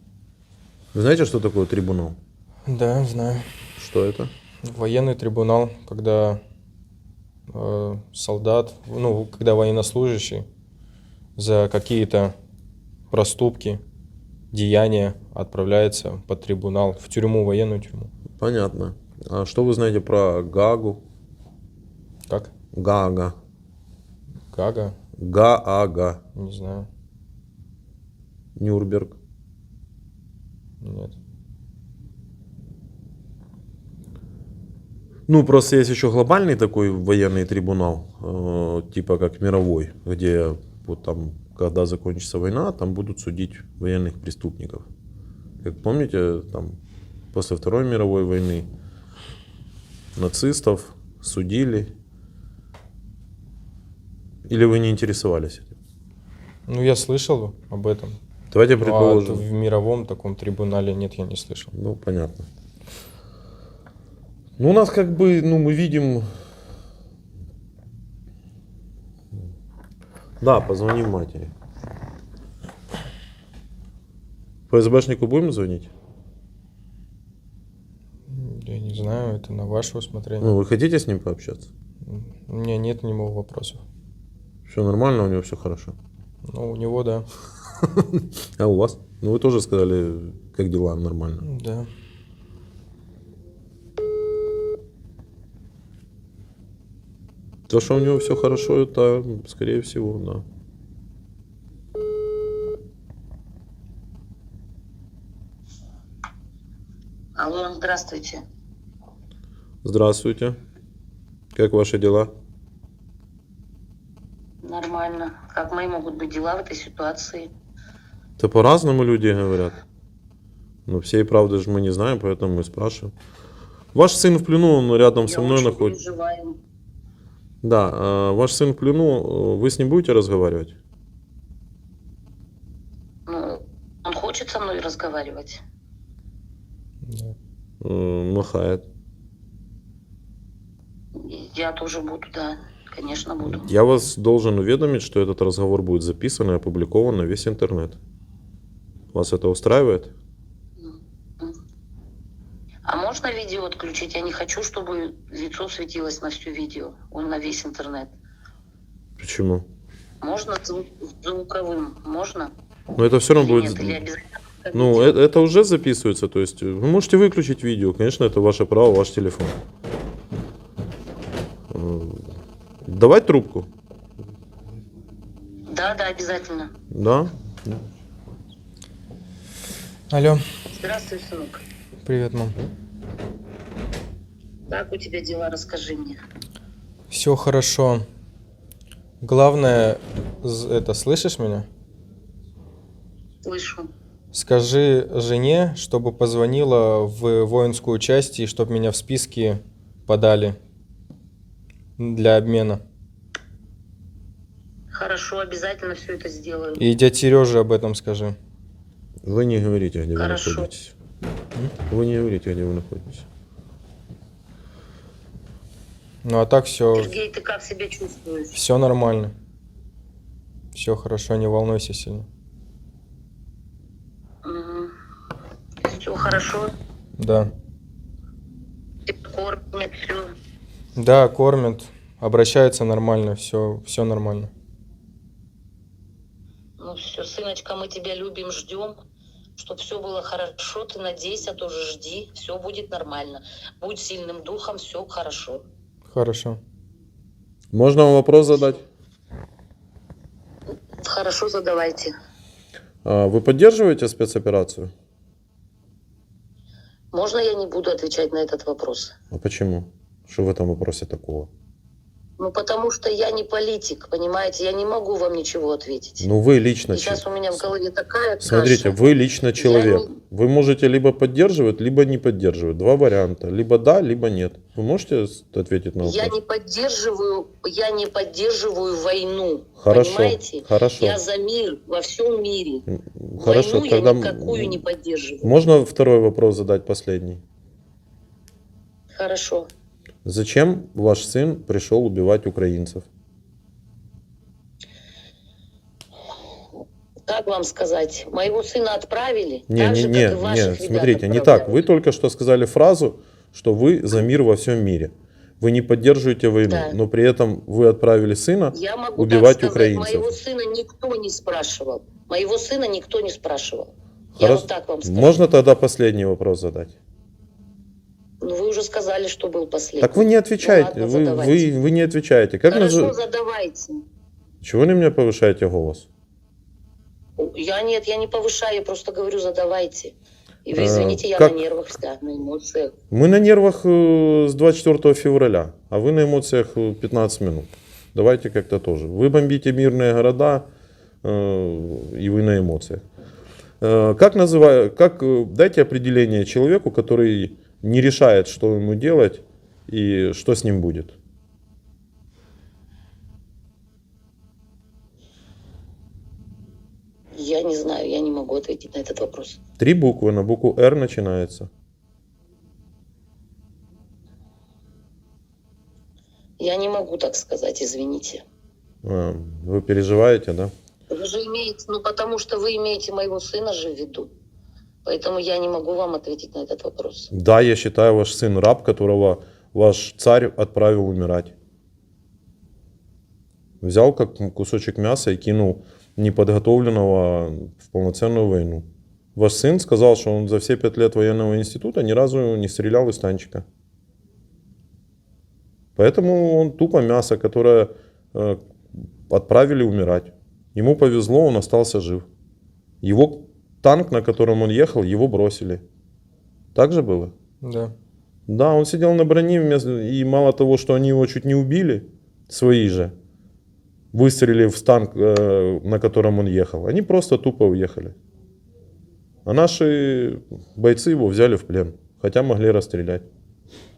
Вы знаете, что такое трибунал? Да, знаю. Что это? Военный трибунал, когда солдат, ну, когда военнослужащий за какие-то проступки, деяния отправляется под трибунал, в тюрьму, военную тюрьму. Понятно. А что вы знаете про Гаагу? Как? Гаага. Гага? Гаага. Не знаю. Нюрнберг. Нет. Ну, просто есть еще глобальный такой военный трибунал, типа как мировой, где вот там, когда закончится война, там будут судить военных преступников. Как помните, там после Второй мировой войны нацистов судили. Или вы не интересовались этим? Ну, я слышал об этом. Давайте Ну, а предположим. в мировом таком трибунале нет, я не слышал. Ну, понятно. Ну, у нас как бы, ну, мы видим... Да, позвоним матери. ФСБшнику будем звонить? Я не знаю, это на ваше усмотрение. Ну, вы хотите с ним пообщаться? У меня нет ни моего вопросов. Все нормально, у него все хорошо. Ну, у него, да. А у вас? Ну, вы тоже сказали, как дела, нормально. Да. То, что у него все хорошо, это, скорее всего, да. Алло, здравствуйте. Здравствуйте. Как ваши дела? Нормально. Как мои могут быть дела в этой ситуации? Да по-разному люди говорят. Но всей правды же мы не знаем, поэтому мы спрашиваем. Ваш сын в плену, он рядом со Я мной очень находится. переживаю. Да, ваш сын в плену, вы с ним будете разговаривать? Ну, он хочет со мной разговаривать. Да. Махает. Я тоже буду, да. Конечно, буду. Я вас должен уведомить, что этот разговор будет записан и опубликован на весь интернет. Вас это устраивает? А можно видео отключить? Я не хочу, чтобы лицо светилось на все видео. Он на весь интернет. Почему? Можно звуковым? Можно? Но это все равно Или будет... нет? Или обязательно? Ну, это уже записывается, то есть вы можете выключить видео, конечно, это ваше право, ваш телефон. Давать трубку? Да, да, обязательно. Да? Алло. Здравствуй, сынок. Привет, мам. Как у тебя дела? Расскажи мне. Все хорошо. Главное, это, слышишь меня? Слышу. Скажи жене, чтобы позвонила в воинскую часть и чтобы меня в списки подали для обмена. Хорошо, обязательно все это сделаю. И дядь Сереже об этом скажи. Вы не говорите, где вы Хорошо. находитесь. Вы не говорите, где вы находитесь. Ну а так все, Сергей, ты как себя чувствуешь? все нормально. Все хорошо, не волнуйся сильно. Все хорошо? Да. Ты кормят, все. Да, кормят, обращаются нормально, все нормально. Ну все, сыночка, мы тебя любим, ждем, чтобы все было хорошо. Ты надейся, тоже жди, все будет нормально. Будь сильным духом, все хорошо. Хорошо. Можно вам вопрос задать? Хорошо, задавайте. Вы поддерживаете спецоперацию? Можно я не буду отвечать на этот вопрос? А почему? Что в этом вопросе такого? Ну, потому что я не политик, понимаете? Я не могу вам ничего ответить. Ну вы лично... И сейчас у меня в голове такая Смотрите, каша. вы лично человек. не- Вы можете либо поддерживать, либо не поддерживать. Два варианта. Либо да, либо нет. Вы можете ответить на вопрос? Я не поддерживаю войну, Хорошо, понимаете? хорошо. Я за мир во всем мире. Хорошо, Войну тогда я никакую не поддерживаю. можно второй вопрос задать, последний? Хорошо. Зачем ваш сын пришел убивать украинцев? Как вам сказать? Моего сына отправили, Не, так не, же, не, как и ваших не, ребят смотрите, не отправляют. так. Вы только что сказали фразу, что вы за мир во всем мире. Вы не поддерживаете войну, Да. но при этом вы отправили сына Я могу убивать так сказать, украинцев. моего сына никто не спрашивал. Моего сына никто не спрашивал. Я Хорошо. вот так вам скажу. Можно тогда последний вопрос задать? Ну, вы уже сказали, что был последний. Так вы не отвечаете, Ну, ладно, вы задавайте. не отвечаете. Как Хорошо, задавайте. Чего вы на меня повышаете голос? Я не повышаю, я просто говорю, задавайте. И вы извините, я как- на нервах вся, на эмоциях. Мы на нервах с 24 февраля, а вы на эмоциях 15 минут. Давайте как-то тоже. Вы бомбите мирные города, и вы на эмоциях. Дайте определение человеку, который не решает, что ему делать и что с ним будет. Я не знаю, я не могу ответить на этот вопрос. 3 буквы, на букву «Р» начинается. Я не могу так сказать, извините. Вы переживаете, да? Вы же имеете, потому что вы имеете моего сына же в виду. Поэтому я не могу вам ответить на этот вопрос. Да, я считаю, ваш сын раб, которого ваш царь отправил умирать. Взял как кусочек мяса и кинул неподготовленного в полноценную войну. Ваш сын сказал, что он за все 5 лет военного института ни разу не стрелял из танчика. Поэтому он тупо мясо, которое отправили умирать. Ему повезло, он остался жив. Его танк, на котором он ехал, его бросили. Так же было? Да. Да, он сидел на броне, и мало того, что они его чуть не убили, свои же, выстрелили в танк, на котором он ехал, они просто тупо уехали. А наши бойцы его взяли в плен, хотя могли расстрелять.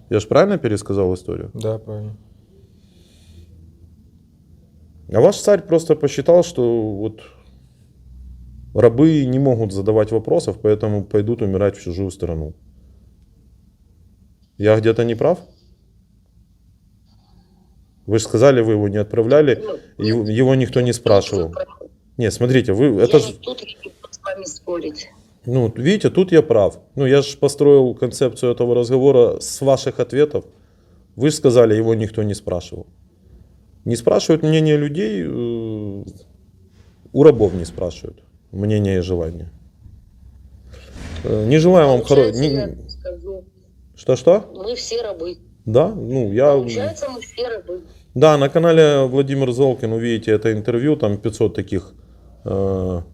Я же правильно пересказал историю? Да, правильно. А ваш царь просто посчитал, что вот рабы не могут задавать вопросов, поэтому пойдут умирать в чужую страну. Я где-то не прав? Вы же сказали, вы его не отправляли, его никто не спрашивал. Нет, смотрите, вы это Я же, не тут с вами спорить. ну, видите, тут я прав. Ну, я же построил концепцию этого разговора с ваших ответов. Вы же сказали, его никто не спрашивал. Не спрашивают мнение людей, у рабов не спрашивают мнение и желание. Не желаю вам Получается, хорошего. я скажу, Что-что? мы все рабы. Да, ну я... Получается, мы все рабы. Да, на канале Владимир Золкин увидите это интервью, там 500 таких Как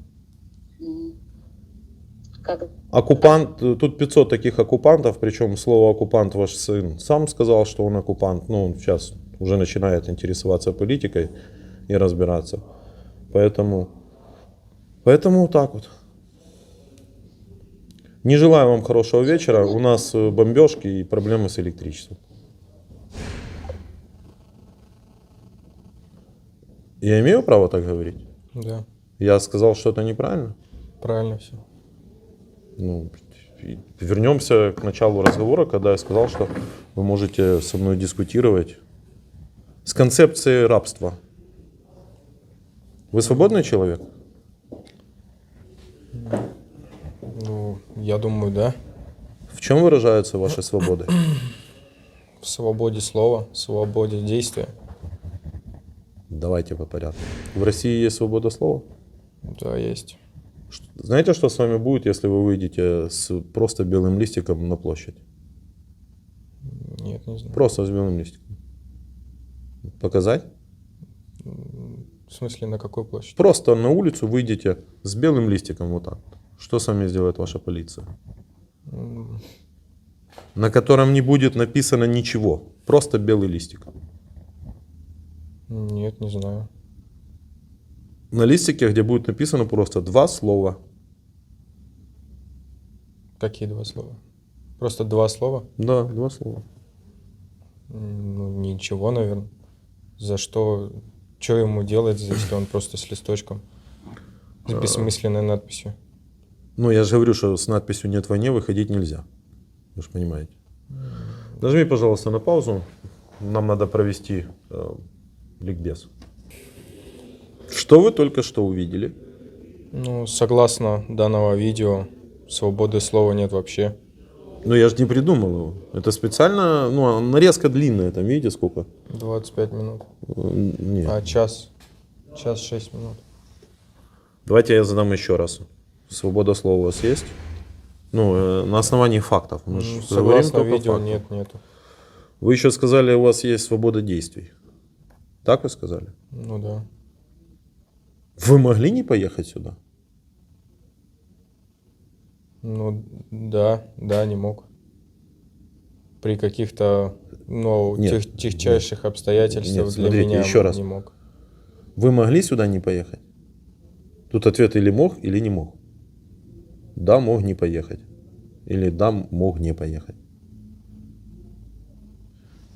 тут 500 таких оккупантов, причем слово оккупант ваш сын сам сказал, что он оккупант, ну, он сейчас уже начинает интересоваться политикой и разбираться. Поэтому вот так вот. Не желаю вам хорошего вечера, у нас бомбежки и проблемы с электричеством. Я имею право так говорить? Да, Я сказал что-то неправильно? правильно все. Ну, вернемся к началу разговора, когда я сказал, что вы можете со мной дискутировать с концепцией рабства. Вы свободный человек? Ну, я думаю, да. В чем выражаются ваши свободы? В свободе слова, в свободе действия. Давайте по порядку. В России есть свобода слова? Да, есть. Знаете, что с вами будет, если вы выйдете с просто белым листиком на площадь? Нет, не знаю. Просто с белым листиком. Показать? В смысле, на какой площади? Просто на улицу выйдете с белым листиком вот так. Что с вами сделает ваша полиция? М, На котором не будет написано ничего. Просто белый листик. Нет, не знаю. На листике, где будет написано просто 2 слова. Какие 2 слова? Просто 2 слова? Да, 2 слова. Ну, ничего, наверное. За что? Что ему делать, если он просто с листочком? С бессмысленной надписью. Ну, я же говорю, что с надписью «Нет войне» выходить нельзя. Вы же понимаете. Нажми, пожалуйста, на паузу. Нам надо провести ликбез. Что вы только что увидели? Ну, согласно данного видео, свободы слова нет вообще. Ну, я же не придумал его. Это специально, ну, нарезка длинная, там, видите, сколько? 25 минут. Нет. А час? Час 6 минут. Давайте я задам еще раз. Свобода слова у вас есть? Ну, на основании фактов. Мы же говорим Согласно только видео, факты. нету. Вы еще сказали, у вас есть свобода действий. Так вы сказали? Ну да. Вы могли не поехать сюда? Ну да, не мог. При каких-то, ну, Нет, техчайших обстоятельствах Нет, для смотрите, меня еще раз. не мог. Вы могли сюда не поехать? Тут ответ или мог, или не мог. Да, мог не поехать. Или да, мог не поехать.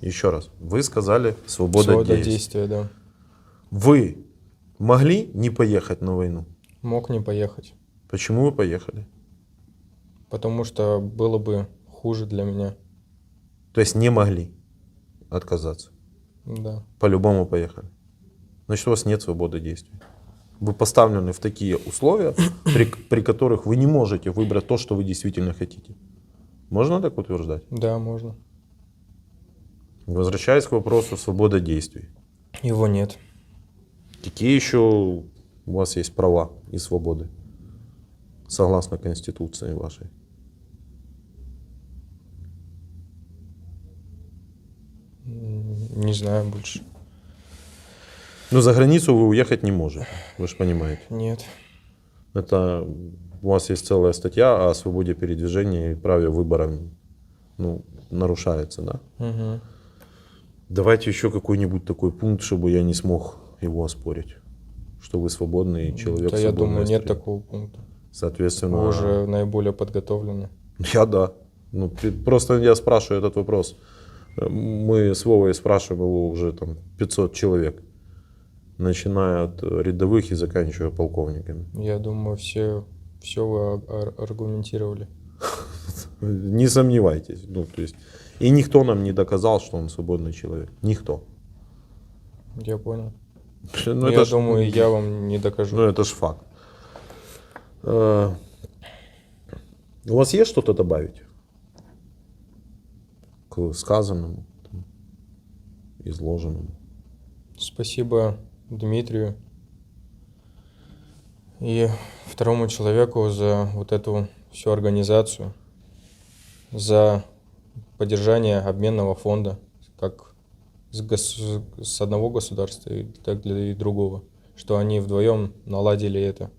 Еще раз. Вы сказали свобода действий. действия, да. Вы могли не поехать на войну? Мог не поехать. Почему вы поехали? Потому что было бы хуже для меня. То есть не могли отказаться. Да. По-любому поехали. Значит, у вас нет свободы действий. Вы поставлены в такие условия, при которых вы не можете выбрать то, что вы действительно хотите. Можно так утверждать? Да, можно. Возвращаясь к вопросу свободы действий. Его нет. Какие еще у вас есть права и свободы, согласно Конституции вашей? Не знаю больше. Ну, за границу вы уехать не можете, вы же понимаете. Нет. Это у вас есть целая статья о свободе передвижения и праве выбора, ну, нарушается, да? Мгм. Давайте еще какой-нибудь такой пункт, чтобы я не смог его оспорить. Что вы свободный человек. Да, я думаю, свободная нет страна. такого пункта. Соответственно, Вы уже наиболее подготовлены. я да. Ну, просто я спрашиваю этот вопрос. Мы с Вовой спрашиваем его уже там 500 человек, начиная от рядовых и заканчивая полковниками. Я думаю, все вы аргументировали. Не сомневайтесь. Ну, то есть, и никто нам не доказал, что он свободный человек. Никто. Я понял. Ну, Я ж- думаю, я вам не докажу. Ну, это ж факт. У вас есть что-то добавить к сказанному, там, изложенному? Спасибо Дмитрию и второму человеку за вот эту всю организацию, за поддержание обменного фонда, как с одного государства, так и другого, что они вдвоем наладили эту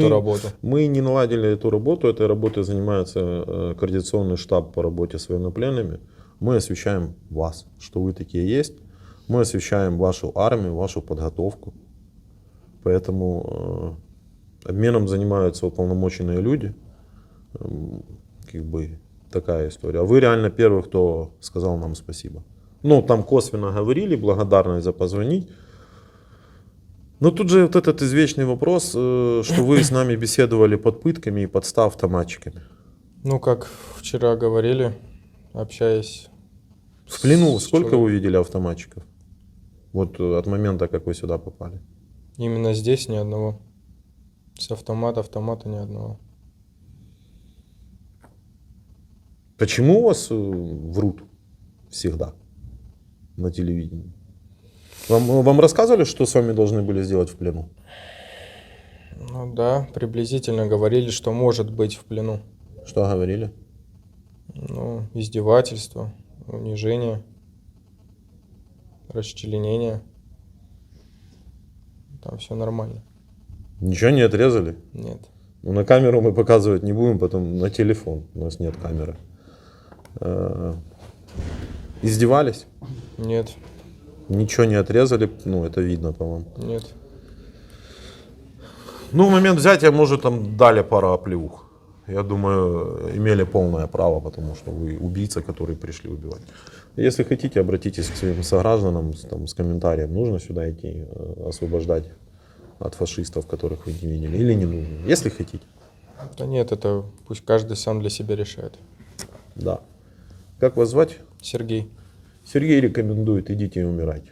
работу. Мы не наладили эту работу. Этой работой занимается координационный штаб по работе с военнопленными. Мы освещаем вас, что вы такие есть. Мы освещаем вашу армию, вашу подготовку. Поэтому обменом занимаются уполномоченные люди. Как бы такая история. А вы реально первый, кто сказал нам спасибо. Ну, там косвенно говорили, благодарность за позвонить. Но тут же вот этот извечный вопрос, что вы с нами беседовали под пытками и под 100 автоматчиками. Ну, как вчера говорили, общаясь В плену с сколько человеком. вы видели автоматчиков? Вот от момента, как вы сюда попали. Именно здесь ни одного. С автомата ни одного. Почему у вас врут всегда на телевидении? Вам рассказывали, что с вами должны были сделать в плену? Ну да, приблизительно говорили, что может быть в плену. Что говорили? Ну, издевательство, унижение, расчленение. Там все нормально. Ничего не отрезали? Нет. Ну, на камеру мы показывать не будем, потом на телефон. У нас нет камеры. Издевались? Нет. Ничего не отрезали? Ну, это видно по вам. Нет. Ну, в момент взятия, может, там дали пару оплеух. Я думаю, имели полное право, потому что вы убийца, который пришли убивать. Если хотите, обратитесь к своим согражданам там, с комментарием, нужно сюда идти, освобождать от фашистов, которых вы не видели, или не нужно, если хотите. Да нет, это пусть каждый сам для себя решает. Да. Как вас звать? Сергей. Сергей рекомендует, идите и умирайте.